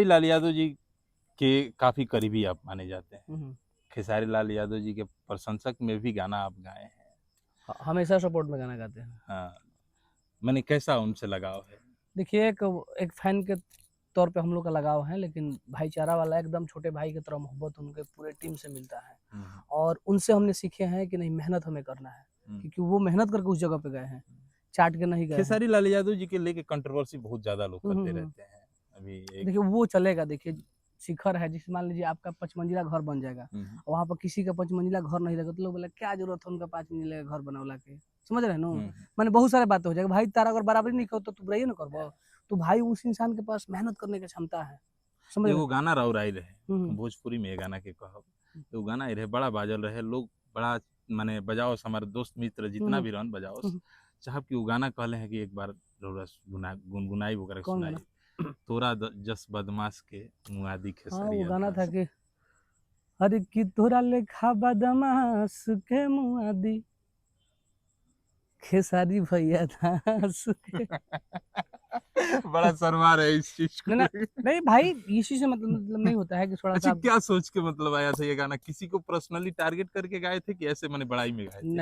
लाल यादव जी के काफी करीबी आप माने जाते हैं। हम्म। खेसारी लाल यादव जी के प्रशंसक में भी गाना आप गाए हैं। हमेशा सपोर्ट में गाना गाते हैं। हाँ, मैंने कैसा उनसे लगाव है? देखिए, एक एक फैन के तौर पे हम लोग का लगाव है, लेकिन भाईचारा वाला एकदम छोटे भाई की तरह मोहब्बत उनके पूरे टीम से मिलता है। और उनसे हमने सीखे हैं कि नहीं, मेहनत हमें करना है, क्योंकि वो मेहनत करके उस जगह पे गए हैं, चाट के नहीं गए हैं। खेसारी लाल यादव जी के लेके कंट्रोवर्सी बहुत ज्यादा लोग करते हम्म। रहते हैं। अभी एक देखिए वो चलेगा। देखिए शिखर है, जिस मान लीजिए आपका 5 मंजिला घर बन जाएगा, वहां पर किसी का 5 मंजिला घर नहीं रहेगा, तो लोग बोले क्या जरूरत है उनका 5 मंजिला घर बनवला के। समझ रहे नो? मैंने बहुत सारे बातें हो जाएगा। भाई तारा अगर बराबरी नहीं करो तो तू रहिए ना करबो। तो भाई उस इंसान के पास मेहनत करने की क्षमता है। समझ रहे? एगो गाना राउर आई रहे हम्म। भोजपुरी में, ये गाना के कहब तो गाना आई रहे बड़ा बाजल रहे लोग, बड़ा माने बजाओ हमारे दोस्त मित्र जितना भी रहन बजाओ हम्म। चाहब कि वो गाना कहले हैं कि एक बार रउरा गुनगुनाई वगैरह कौन सुनाई। गाना? तोरा जस बदमाश के मुआदी हाँ, वो खेसरिया गाना था दास। कि अरे कि तोरा लेखा बदमाश के मुआदी खेसारी भैया दास के। बड़ा शर्मा रहे इस चीज ना को ना, लेके। नहीं भाई, इसी से मतलब नहीं होता है कि थोड़ा अच्छा, सा क्या सोच के मतलब आया था ये गाना? किसी को पर्सनली टारगेट करके गाए थे कि ऐसे मैंने बड़ाई में गाए थे? नहीं।